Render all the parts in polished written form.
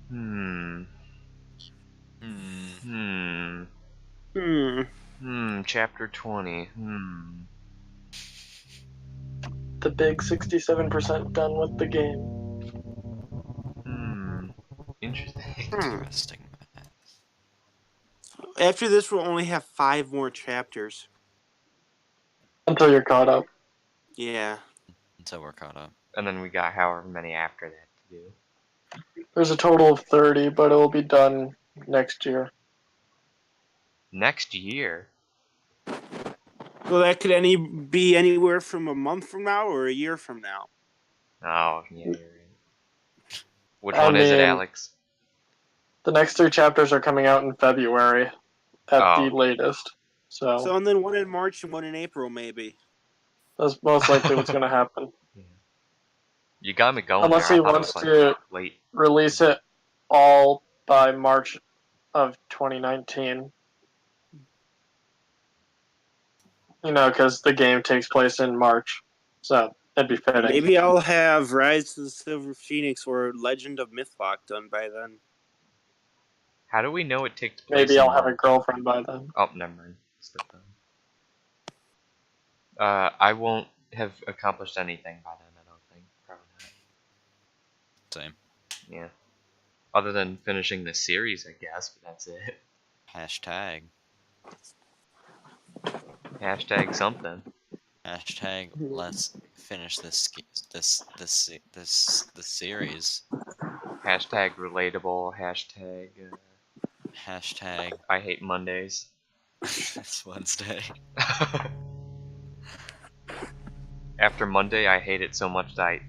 Hmm. Hmm. Chapter 20. The big 67% done with the game. Interesting. Interesting. After this, we'll only have 5 more chapters. Until you're caught up. Yeah. Until we're caught up. And then we got however many after that to do. There's a total of 30, but it will be done next year. Next year? Well, that could be anywhere from a month from now or a year from now. Oh, yeah, you're right. Which one is it, Alex? The next 3 chapters are coming out in February at the latest. So and then one in March and one in April, maybe. That's most likely what's going to happen. Yeah. You got me going Unless there. he wants to release it all by March of 2019. You know, because the game takes place in March. So, it'd be fitting. Maybe I'll have Rise of the Silver Phoenix or Legend of Mythlock done by then. How do we know it takes place Maybe in I'll March? have a girlfriend by then. Oh, never mind. I won't have accomplished anything by then, I don't think. Probably not. Same. Yeah. Other than finishing the series, I guess, but that's it. Hashtag. Hashtag something. Hashtag let's finish this series. Hashtag relatable. Hashtag. Hashtag I hate Mondays. It's Wednesday. After Monday, I hate it so much that I,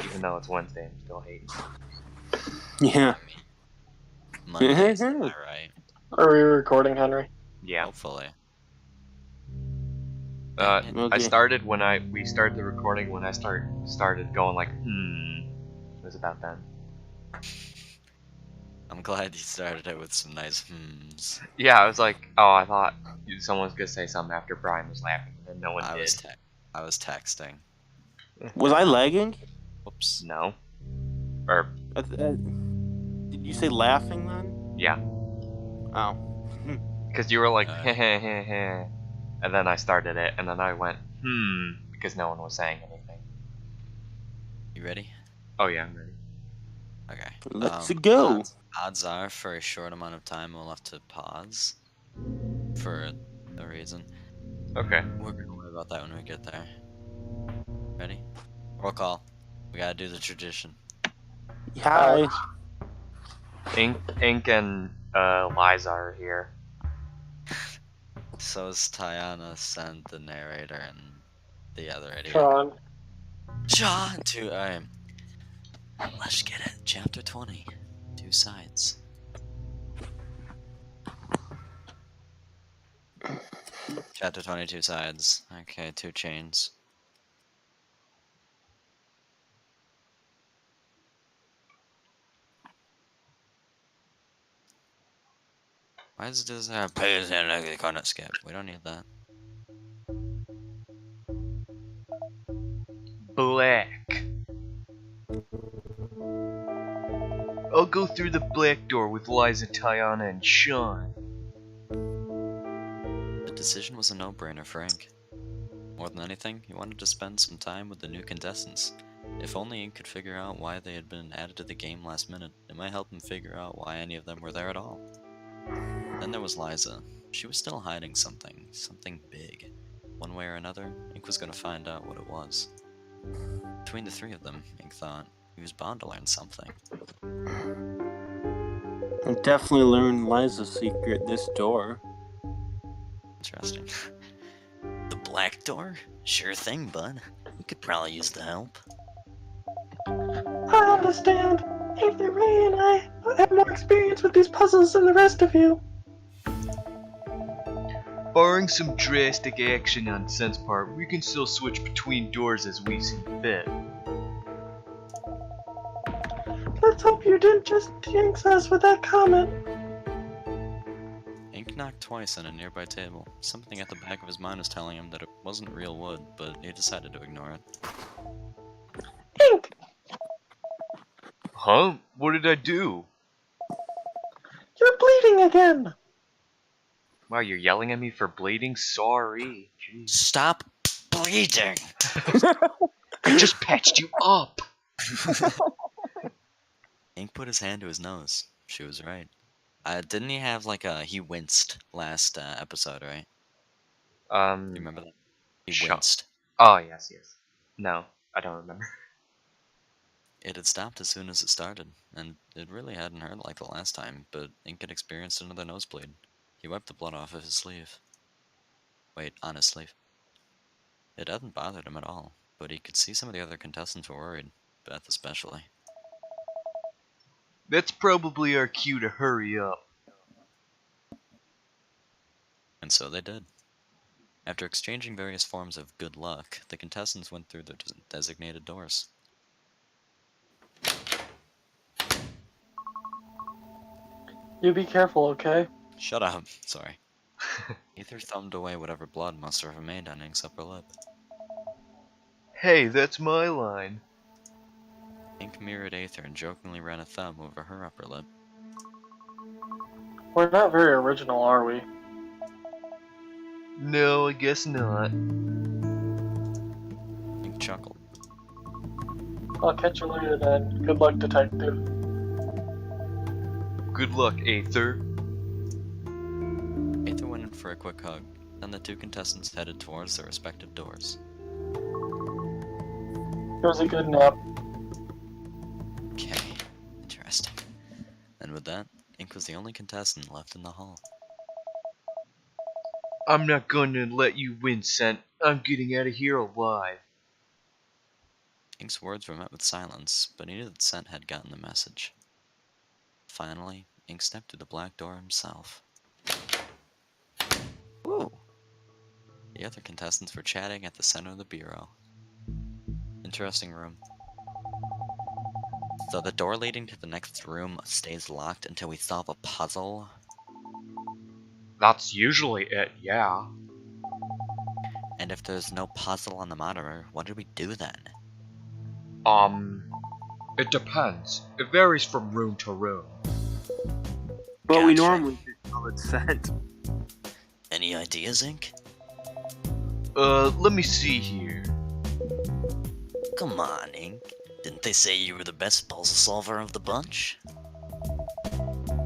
even though it's Wednesday, I'm still hating. Yeah. Mondays, am I right? Are we recording, Henry? Yeah. Hopefully. I started when we started the recording when I started going like, It was about then. I'm glad you started it with some nice hmms. Yeah, I was like, I thought someone was gonna say something after Brian was laughing, and then no one did. I was texting. Was I lagging? Whoops. No. Or. Did you say laughing then? Yeah. Oh. Because you were like, hehehehe. And then I started it, and then I went, because no one was saying anything. You ready? Oh, yeah, I'm ready. Okay. Let's go. Odds are, for a short amount of time, we'll have to pause. For no reason. Okay. We're gonna worry about that when we get there. Ready? Roll call. We gotta do the tradition. Hi. Ink and Liza are here. So is Tiana, Send, the narrator, and the other idiot. Sean! Alright. Let's get it. Chapter 20. 2 sides. Chapter 22 sides. Okay, 2 chains. Why does this have page and I can't skip? We don't need that. Black. I'll go through the black door with Liza, Tiana, and Sean. The decision was a no-brainer for Ink. More than anything, he wanted to spend some time with the new contestants. If only Ink could figure out why they had been added to the game last minute, it might help him figure out why any of them were there at all. Then there was Liza. She was still hiding something big. One way or another, Ink was going to find out what it was. Between the 3 of them, Ink thought, he was bound to learn something. I'll definitely learn Liza's secret this door. Interesting. The black door? Sure thing, bud. You could probably use the help. I understand. Avery Ray and I have more experience with these puzzles than the rest of you. Barring some drastic action on Sen's part, we can still switch between doors as we see fit. Let's hope you didn't just jinx us with that comment. Ink knocked twice on a nearby table. Something at the back of his mind was telling him that it wasn't real wood, but he decided to ignore it. Ink! Huh? What did I do? bleeding again! Wow, you're yelling at me for bleeding? Sorry. Jeez. Stop bleeding! I just patched you up! Ink put his hand to his nose. She was right. Didn't he have like he winced last episode, right? You remember that? He winced. Oh, yes. No, I don't remember. It had stopped as soon as it started, and it really hadn't hurt like the last time, but Ink had experienced another nosebleed. He wiped the blood off of his sleeve. Wait, on his sleeve. It hadn't bothered him at all, but he could see some of the other contestants were worried, Beth especially. That's probably our cue to hurry up. And so they did. After exchanging various forms of good luck, the contestants went through the designated doors. You be careful, okay? Shut up. Sorry. Ether thumbed away whatever blood must have remained on Ink's upper lip. Hey, that's my line. Ink mirrored Aether and jokingly ran a thumb over her upper lip. We're not very original, are we? No, I guess not. Ink chuckled. I'll catch you later then. Good luck, detective. Good luck, Aether. Aether went in for a quick hug, then the two contestants headed towards their respective doors. It was a good nap. Okay, interesting. And with that, Ink was the only contestant left in the hall. I'm not gonna let you win, Scent. I'm getting out of here alive. Ink's words were met with silence, but he knew that Scent had gotten the message. Finally, Ink stepped through the black door himself. Woo! The other contestants were chatting at the center of the bureau. Interesting room. So the door leading to the next room stays locked until we solve a puzzle? That's usually it, yeah. And if there's no puzzle on the monitor, what do we do then? It depends. It varies from room to room. But we Gotcha. normally just call it scent. Any ideas, Ink? Let me see here. Come on, Ink. Didn't they say you were the best puzzle solver of the bunch?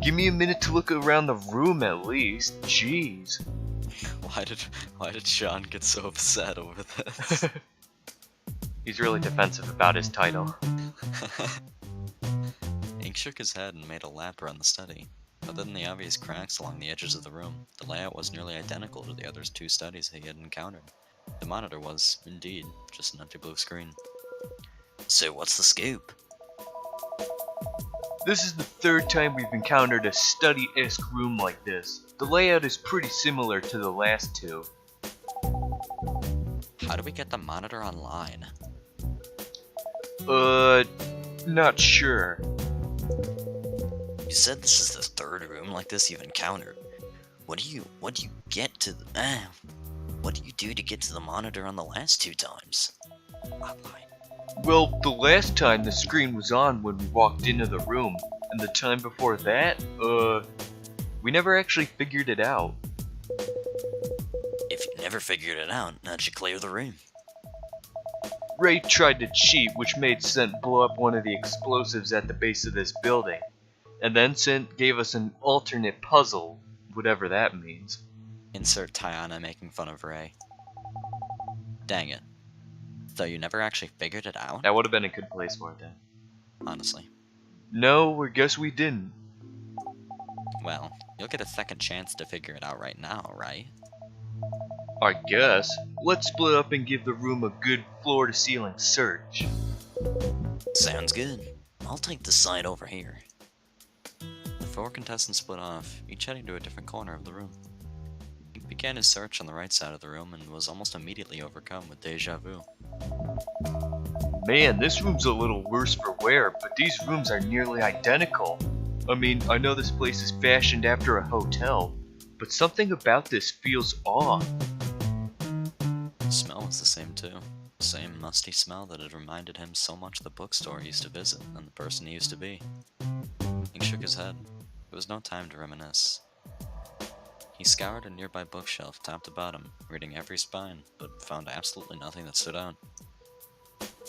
Give me a minute to look around the room at least. Jeez. Why did Sean get so upset over this? He's really defensive about his title. Ink shook his head and made a lap around the study. Other than the obvious cracks along the edges of the room, the layout was nearly identical to the other two studies he had encountered. The monitor was, indeed, just an empty blue screen. So what's the scoop? This is the third time we've encountered a study-esque room like this. The layout is pretty similar to the last two. How do we get the monitor online? Not sure. You said this is the third room like this you've encountered. What do you get to the what do you do to get to the monitor on the last two times? Online. Well, the last time the screen was on when we walked into the room, and the time before that, we never actually figured it out. If you never figured it out, how'd you clear the room? Wright tried to cheat, which made Scent blow up one of the explosives at the base of this building. And then Scent gave us an alternate puzzle, whatever that means. Insert Tiana making fun of Ray. Dang it. So you never actually figured it out? That would have been a good place for it then. Honestly. No, I guess we didn't. Well, you'll get a second chance to figure it out right now, right? I guess. Let's split up and give the room a good floor-to-ceiling search. Sounds good. I'll take this side over here. The four contestants split off, each heading to a different corner of the room. He began his search on the right side of the room and was almost immediately overcome with deja vu. Man, this room's a little worse for wear, but these rooms are nearly identical. I mean, I know this place is fashioned after a hotel, but something about this feels off. The smell was the same too. Same musty smell that had reminded him so much of the bookstore he used to visit and the person he used to be. He shook his head, There was no time to reminisce. He scoured a nearby bookshelf top to bottom, reading every spine, but found absolutely nothing that stood out.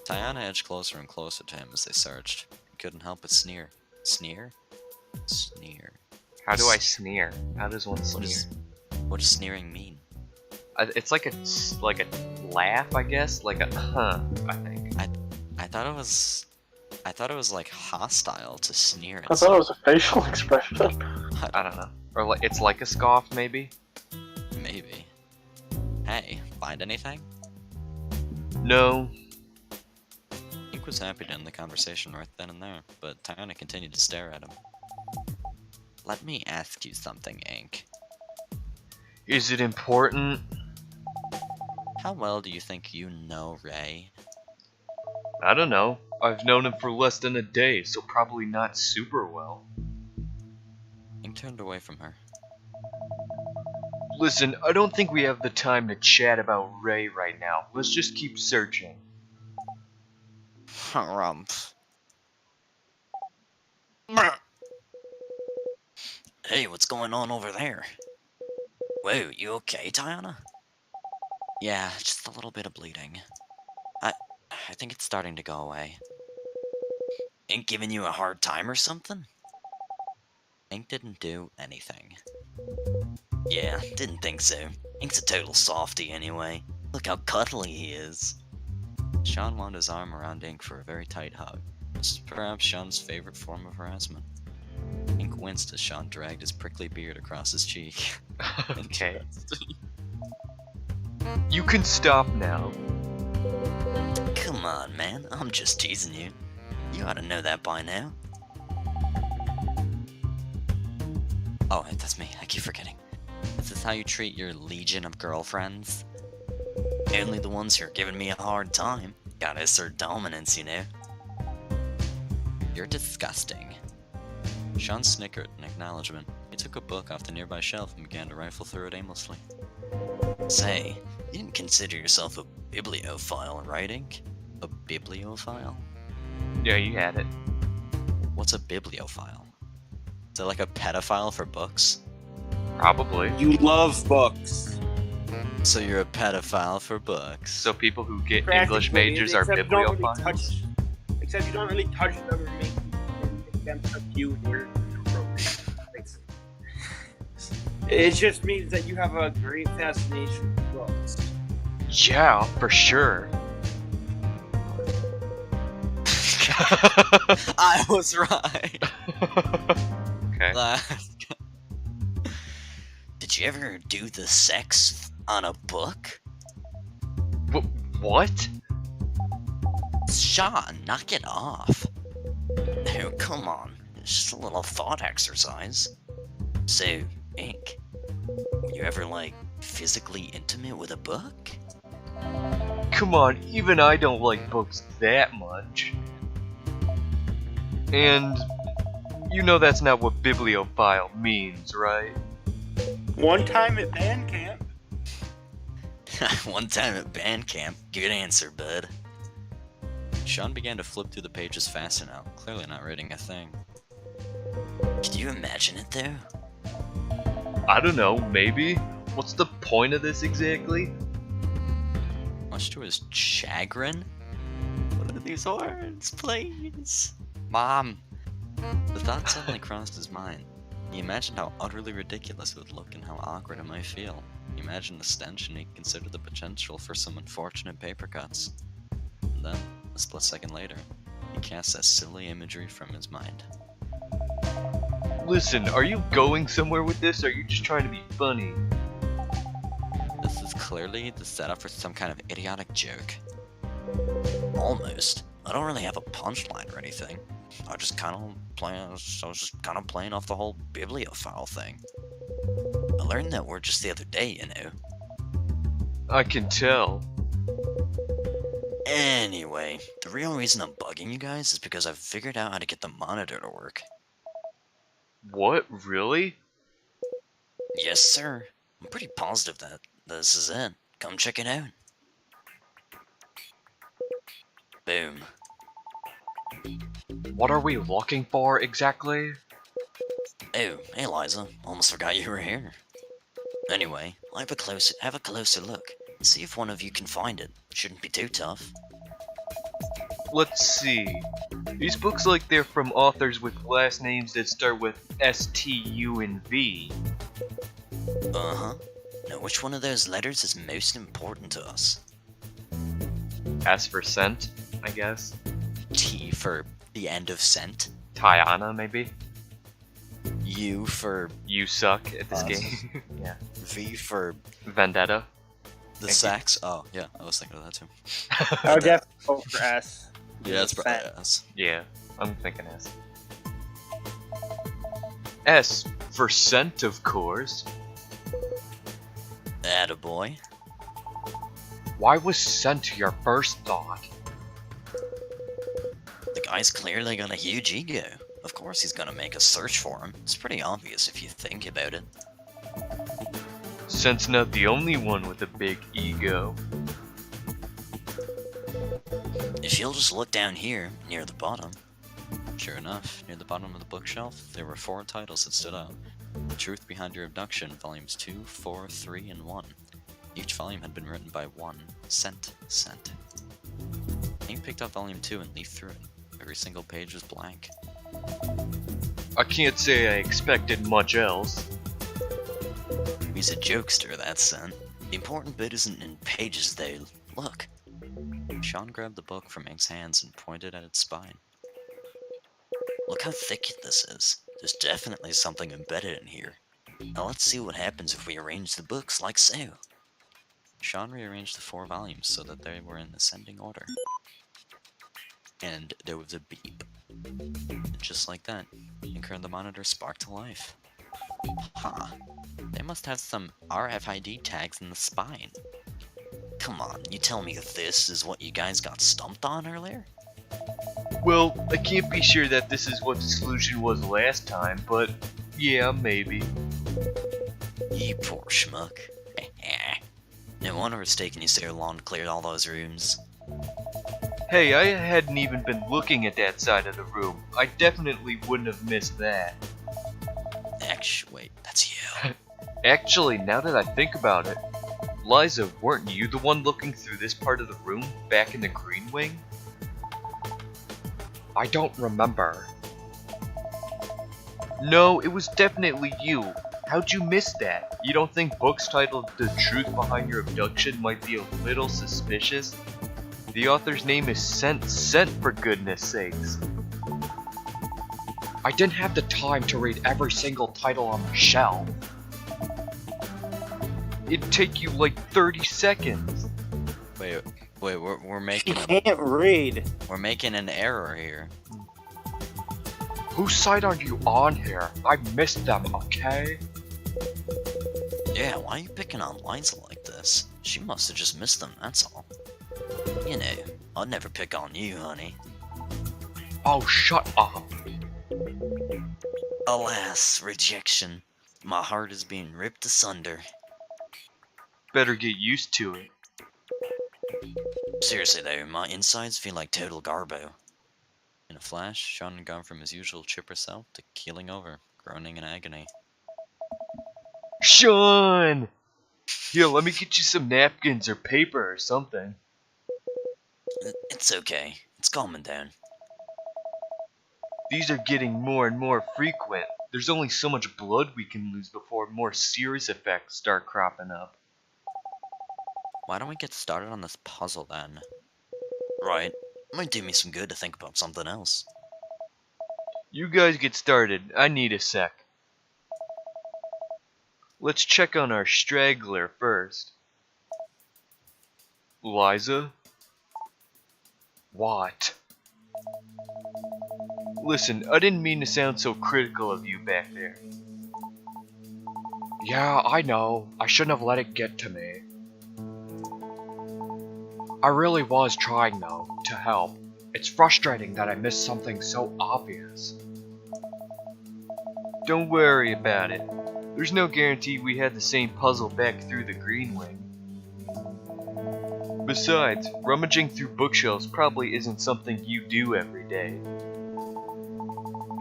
Tiana edged closer and closer to him as they searched. He couldn't help but sneer. Sneer? Sneer. How do I sneer? How does one sneer? What does sneering mean? It's like a laugh, I guess, like a I think. I thought it was like hostile to sneer at I thought it was a facial expression. I don't know. Or like it's like a scoff, maybe. Maybe. Hey, find anything? No. Ink was happy to end the conversation right then and there, but Tiana continued to stare at him. Let me ask you something, Ink. Is it important? How well do you think you know Ray? I don't know. I've known him for less than a day, so probably not super well. Ink turned away from her. Listen, I don't think we have the time to chat about Ray right now. Let's just keep searching. Harumph. Hey, what's going on over there? Whoa, you okay, Tiana? Yeah, just a little bit of bleeding. I think it's starting to go away. Ink giving you a hard time or something? Ink didn't do anything. Yeah, didn't think so. Ink's a total softie anyway. Look how cuddly he is. Sean wound his arm around Ink for a very tight hug. This is perhaps Sean's favorite form of harassment. Ink winced as Sean dragged his prickly beard across his cheek. Okay. You can stop now. Come on, man. I'm just teasing you. You ought to know that by now. Oh, that's me. I keep forgetting. This is how you treat your legion of girlfriends? Only the ones who are giving me a hard time. Gotta assert dominance, you know. You're disgusting. Sean snickered in acknowledgement. He took a book off the nearby shelf and began to rifle through it aimlessly. Say, you didn't consider yourself a bibliophile, right, Ink? A bibliophile? Yeah, you had it. What's a bibliophile? Is it like a pedophile for books? Probably. You love books. So you're a pedophile for books. So people who get English majors are Except you don't really bibliophiles? except you don't really touch them or make them touch you or it just means that you have a great fascination with books. Yeah, for sure. I was right. Okay. Did you ever do the sex on a book? What? Sean, knock it off. Oh, come on. It's just a little thought exercise. So, Ink, were you ever, like, physically intimate with a book? Come on, even I don't like books that much. And you know that's not what bibliophile means, right? One time at band camp. One time at band camp. Good answer, bud. Sean began to flip through the pages fast now, clearly not reading a thing. Could you imagine it, though? I don't know, maybe? What's the point of this exactly? Much to his chagrin? What are these words, please? Mom! The thought suddenly crossed his mind. He imagined how utterly ridiculous it would look and how awkward it might feel. He imagined the stench and he considered the potential for some unfortunate paper cuts. And then, a split second later, he cast that silly imagery from his mind. Listen, are you going somewhere with this, or are you just trying to be funny? This is clearly the setup for some kind of idiotic joke. Almost. I don't really have a punchline or anything. I was just kind of playing off the whole bibliophile thing. I learned that word just the other day, you know. I can tell. Anyway, the real reason I'm bugging you guys is because I've figured out how to get the monitor to work. What? Really? Yes, sir. I'm pretty positive that this is it. Come check it out. Boom. What are we looking for exactly? Oh, hey Liza, almost forgot you were here. Anyway, have a closer look. See if one of you can find it. Shouldn't be too tough. Let's see. These books like they're from authors with last names that start with S-T-U and V. Uh-huh. Now which one of those letters is most important to us? S for scent, I guess. T for the end of scent. Tiana, maybe? U for You suck at this us. game. Yeah. V for Vendetta. the Thank you. sax. Oh, yeah, I was thinking of that too. I would definitely go for S. Yeah, it's probably Scent. S. Yeah, I'm thinking S. S for scent, of course. Attaboy. Why was scent your first thought? The guy's clearly got a huge ego. Of course he's gonna make us search for him. It's pretty obvious if you think about it. Scent's not the only one with a big ego. If you'll just look down here, near the bottom. Sure enough, near the bottom of the bookshelf, there were 4 titles that stood out. The Truth Behind Your Abduction, volumes 2, 4, 3, and 1. Each volume had been written by one Scent. Hank picked up volume 2 and leafed through it. Every single page was blank. I can't say I expected much else. He's a jokester, that Scent. The important bit isn't in pages, though. Look. Sean grabbed the book from Hank's hands and pointed at its spine. Look how thick this is. There's definitely something embedded in here. Now let's see what happens if we arrange the books like so. Sean rearranged the 4 volumes so that they were in ascending order. And there was a beep. And just like that, Inker and the monitor sparked to life. Huh. They must have some RFID tags in the spine. Come on, you tell me this is what you guys got stumped on earlier? Well, I can't be sure that this is what the solution was last time, but yeah, maybe. You poor schmuck. No wonder it's taking you so long to clear all those rooms. Hey, I hadn't even been looking at that side of the room. I definitely wouldn't have missed that. Wait, that's you. Actually, now that I think about it, Liza, weren't you the one looking through this part of the room back in the green wing? I don't remember. No, it was definitely you. How'd you miss that? You don't think books titled The Truth Behind Your Abduction might be a little suspicious? The author's name is Scent for goodness sakes. I didn't have the time to read every single title on the shelf. It'd take you like 30 seconds. Wait, we're You making can't read. we're making an error here. Whose side are you on here? I missed them, okay? Yeah, why are you picking on Liza like this? She must have just missed them, that's all. You know, I'd never pick on you, honey. Oh, shut up. Alas, rejection. My heart is being ripped asunder. Better get used to it. Seriously though, my insides feel like total garbo. In a flash, Sean had gone from his usual chipper self to keeling over, groaning in agony. Sean! Here, let me get you some napkins or paper or something. It's okay. It's calming down. These are getting more and more frequent. There's only so much blood we can lose before more serious effects start cropping up. Why don't we get started on this puzzle then? Right. Might do me some good to think about something else. You guys get started. I need a sec. Let's check on our straggler first. Liza? What? Listen, I didn't mean to sound so critical of you back there. Yeah, I know. I shouldn't have let it get to me. I really was trying, though, to help. It's frustrating that I missed something so obvious. Don't worry about it. There's no guarantee we had the same puzzle back through the green wing. Besides, rummaging through bookshelves probably isn't something you do every day.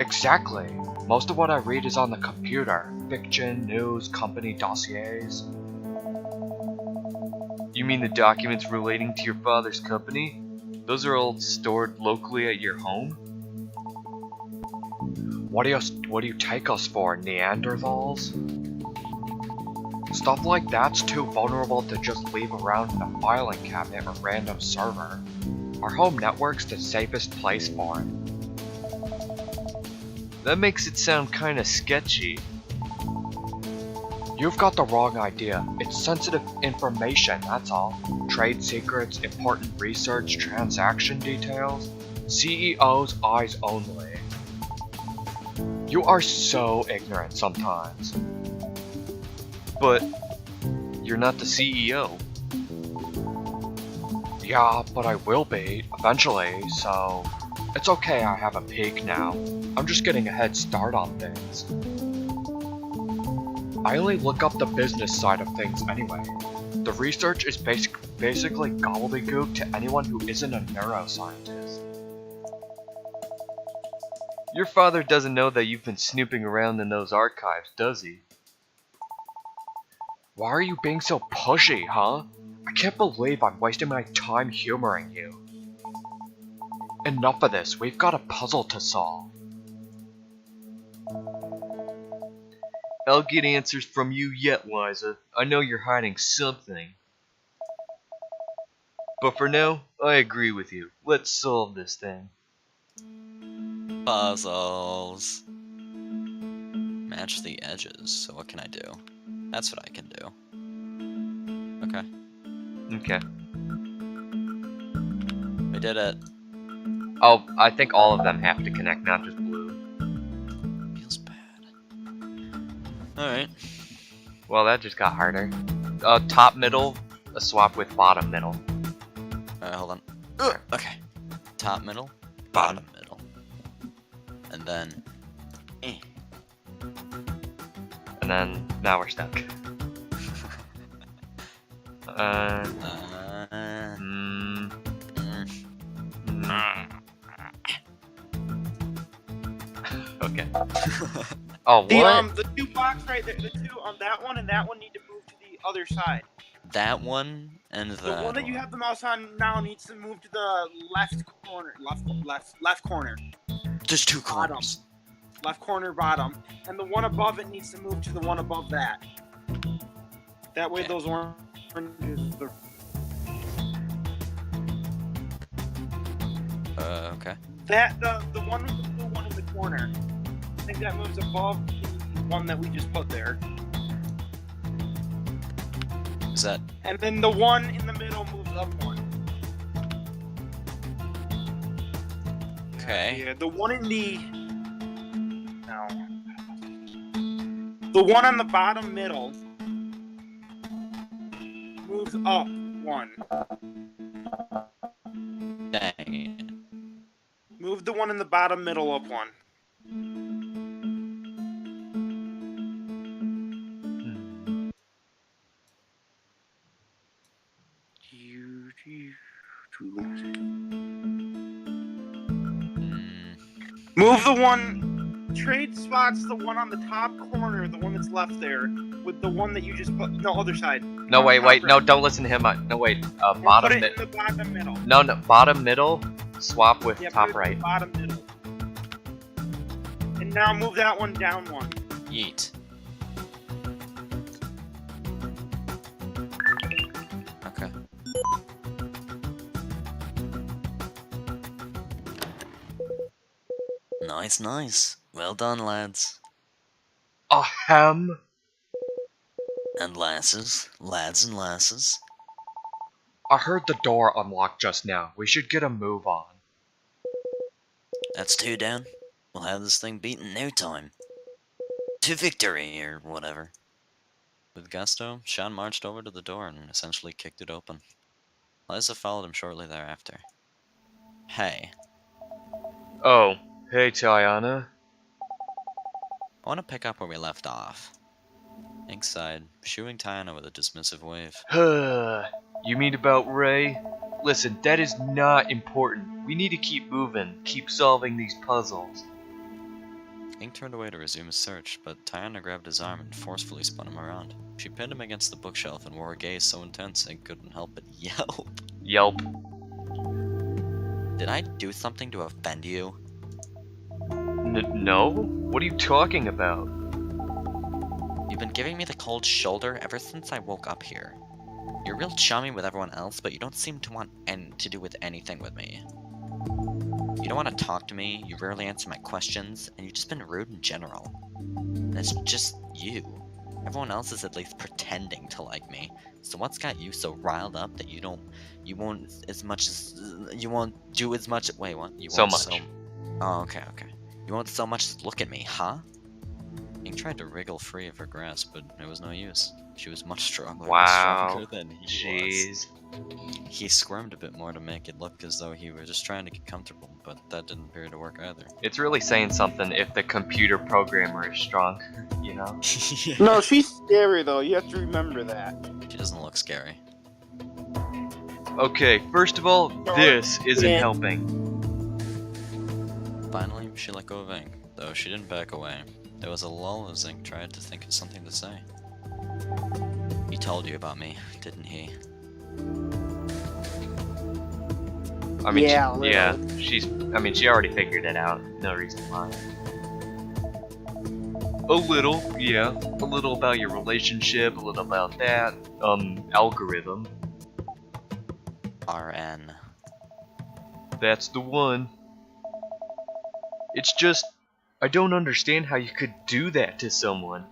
Exactly. Most of what I read is on the computer. Fiction, news, company dossiers. You mean the documents relating to your father's company? Those are all stored locally at your home? What do you take us for, Neanderthals? Stuff like that's too vulnerable to just leave around in a filing cabinet or random server. Our home network's the safest place for it. That makes it sound kinda sketchy. You've got the wrong idea. It's sensitive information, that's all. Trade secrets, important research, transaction details. CEO's eyes only. You are so ignorant sometimes. But you're not the CEO. Yeah, but I will be, eventually, so... It's okay I have a peak now. I'm just getting a head start on things. I only look up the business side of things anyway. The research is basically gobbledygook to anyone who isn't a neuroscientist. Your father doesn't know that you've been snooping around in those archives, does he? Why are you being so pushy, huh? I can't believe I'm wasting my time humoring you. Enough of this, we've got a puzzle to solve. I'll get answers from you yet, Liza. I know you're hiding something. But for now, I agree with you. Let's solve this thing. Puzzles. Match the edges, so what can I do? That's what I can do. Okay. Okay. We did it. Oh, I think all of them have to connect, not just blue. Feels bad. Alright. Well, that just got harder. Top middle, a swap with bottom middle. Alright, hold on. Okay. Top middle, bottom middle. And then... And then, now we're stuck. Okay. Oh, what? The two box right there, the two on that one and that one need to move to the other side. That one and that The one that you have the mouse on now needs to move to the left corner. Left corner. There's two Bottom. corners. Left corner, bottom. And the one above it needs to move to the one above that. That way those oranges are... Okay. That, the one with the blue one in the corner. I think that moves above the one that we just put there. Is that... And then the one in the middle moves up one. Okay. Yeah, the one in the... No. The one on the bottom middle moves up one. Dang it. Move the one in the bottom middle up one. Move the one, trade spots the one on the top corner, the one that's left there, with the one that you just put, no, other side. No, wait, no, don't listen to him. No, wait, bottom Put it middle. in the bottom middle. No, bottom middle, swap with Yeah, top put it in right. the bottom middle. And now move that one down one. Yeet. Okay. Nice, nice. Well done, lads. Ahem. And lasses. Lads and lasses. I heard the door unlocked just now. We should get a move on. That's two down. We'll have this thing beat in no time. To victory, or whatever. With gusto, Sean marched over to the door and essentially kicked it open. Liza followed him shortly thereafter. Hey. Oh, hey, Tiana. I want to pick up where we left off. Ink sighed, shooing Tiana with a dismissive wave. You mean about Ray? Listen, that is not important. We need to keep moving, keep solving these puzzles. Ink turned away to resume his search, but Tiana grabbed his arm and forcefully spun him around. She pinned him against the bookshelf and wore a gaze so intense Ink couldn't help but yelp. Yelp. Did I do something to offend you? No? What are you talking about? You've been giving me the cold shoulder ever since I woke up here. You're real chummy with everyone else, but you don't seem to want to do with anything with me. You don't want to talk to me, you rarely answer my questions, and you've just been rude in general. And it's just you. Everyone else is at least pretending to like me. So what's got you so riled up that you won't do as much, wait, what? You So won't much. Oh, okay. You won't so much as look at me, huh? Ink tried to wriggle free of her grasp, but it was no use. She was much stronger than he Jeez. was. He squirmed a bit more to make it look as though he were just trying to get comfortable, but that didn't appear to work either. It's really saying something if the computer programmer is strong, you know? No, she's scary though. You have to remember that. She doesn't look scary. Okay, first of all, this isn't Yeah. helping. Finally, she let go of Ink, though she didn't back away. There was a lull as Ink tried to think of something to say. He told you about me, didn't he? I mean, Yeah, she already figured it out. No reason why. A little, yeah. A little about your relationship, a little about that. Algorithm. RN. That's the one. It's just, I don't understand how you could do that to someone.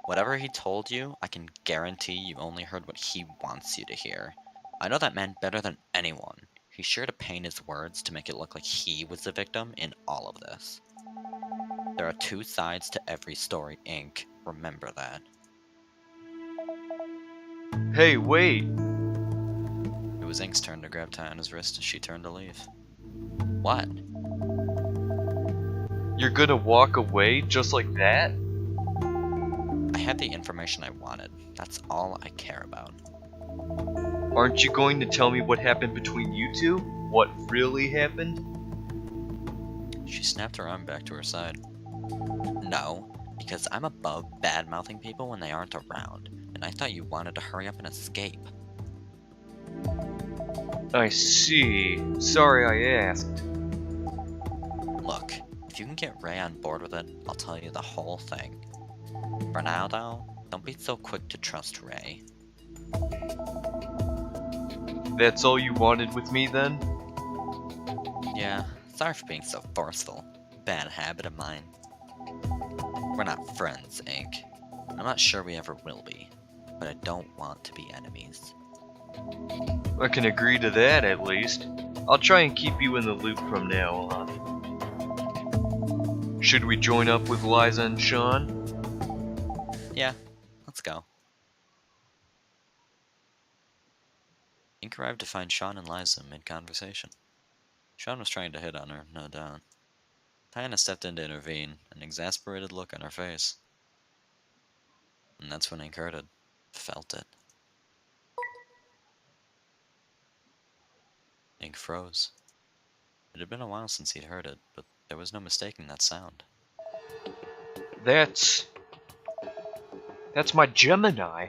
Whatever he told you, I can guarantee you only heard what he wants you to hear. I know that man better than anyone. He's sure to paint his words to make it look like he was the victim in all of this. There are two sides to every story, Ink. Remember that. Hey, wait. It was Ink's turn to grab Tiana's wrist as she turned to leave. What? You're gonna walk away just like that? I had the information I wanted. That's all I care about. Aren't you going to tell me what happened between you two? What really happened? She snapped her arm back to her side. No, because I'm above bad-mouthing people when they aren't around, and I thought you wanted to hurry up and escape. I see. Sorry I asked. Look, if you can get Ray on board with it, I'll tell you the whole thing. For now, though, don't be so quick to trust Ray. That's all you wanted with me then? Yeah, sorry for being so forceful. Bad habit of mine. We're not friends, Ink. I'm not sure we ever will be, but I don't want to be enemies. I can agree to that at least. I'll try and keep you in the loop from now on. Should we join up with Liza and Sean? Yeah, let's go. Ink arrived to find Sean and Liza mid-conversation. Sean was trying to hit on her, no doubt. Tiana stepped in to intervene, an exasperated look on her face. And that's when Ink heard it. Felt it. Ink froze. It had been a while since he'd heard it, but there was no mistaking that sound. That's my Gemini.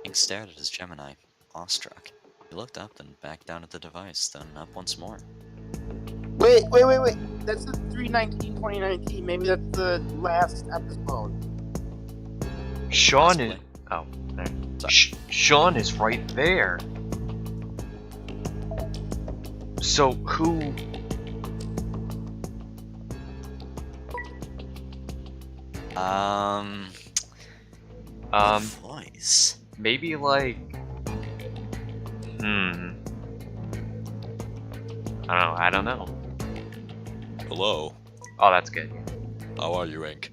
Ink stared at his Gemini, awestruck. He looked up, then back down at the device, then up once more. Wait. That's the 3/19/2019. Maybe that's the last episode. Sean is... Possibly. Oh, there. Sorry. Sean is right there. So, who... Voice. Maybe like... I don't know. Hello. Oh, that's good. How are you, Ink?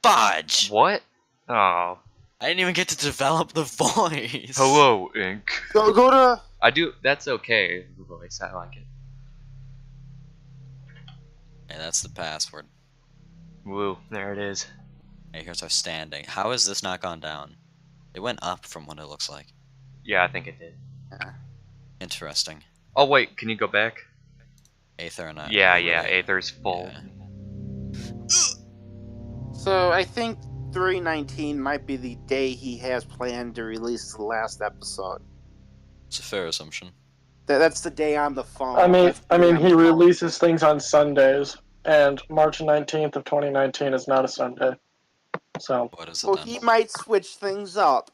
Fudge! What? Oh. I didn't even get to develop the voice. Hello, Ink. Go to. I do... That's okay, the voice. I like it. Hey, that's the password. Woo, there it is. Hey, here's our standing. How has this not gone down? It went up from what it looks like. Yeah, I think it did. Interesting. Oh, wait, can you go back? Aether and I. Yeah, are yeah, really- Aether's full. yeah. So I think 319 might be the day he has planned to release the last episode. It's a fair assumption. That's the day on the phone. I mean, That's the day on he the phone. releases things on Sundays, and March 19th of 2019 is not a Sunday. So, What is it Well, then? he might switch things up.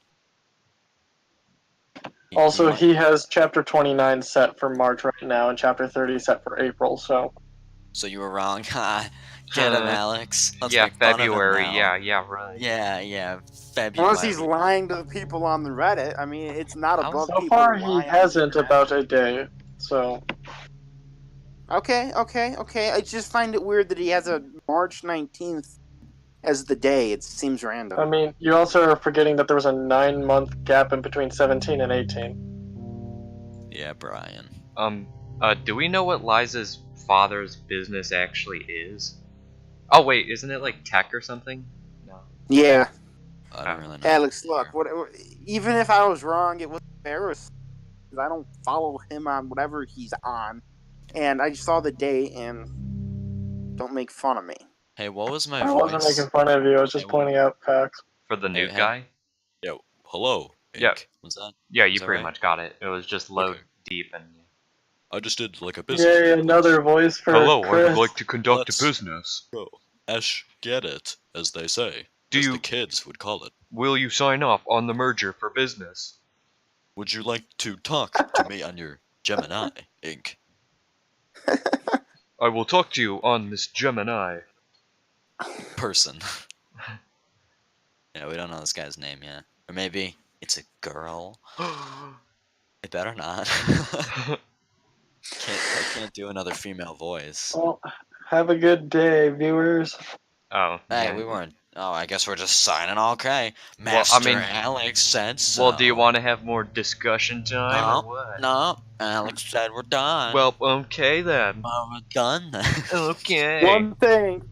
also, might- he has Chapter 29 set for March right now, and Chapter 30 set for April, so... So you were wrong. Get him, Alex. Let's Yeah, make fun of him February. now. Yeah, right. Yeah, February. Unless he's lying to the people on the Reddit. I mean, it's not How- above So people far, to he lie on the hasn't internet. about a day, so... Okay. I just find it weird that he has a March 19th as the day. It seems random. I mean, you also are forgetting that there was a 9-month gap in between 17 and 18. Yeah, Brian. Do we know what Liza's father's business actually is? Oh wait, isn't it like tech or something? No. Yeah. I don't really know. Alex, look, even if I was wrong, it was embarrassing. I don't follow him on whatever he's on. And I just saw the day and don't make fun of me. Hey, what was my I wasn't voice? making fun of you, I was just Hey, pointing out facts. For the new Hey, guy? Yo, hello. Yeah. Ink. Was that? Yeah, you Is that pretty right? much got it. It was just low Okay. deep and. I just did like a business. Yay, real another voice for Hello, I Chris. would like to conduct Let's- a business. Bro, Esh, get it, as they say. Do as you- the kids would call it. Will you sign up on the merger for business? Would you like to talk to me on your Gemini, Ink? I will talk to you on this Gemini. Person. Yeah, we don't know this guy's name yet. Or maybe it's a girl. It better not. I can't do another female voice. Well, have a good day, viewers. Oh. Hey, yeah. we weren't. Oh, I guess we're just signing. Okay, Well, Master I mean- Alex said so. Well, do you want to have more discussion time No, or what? No, Alex said we're done. Well, okay then. We're done then. Okay. One thing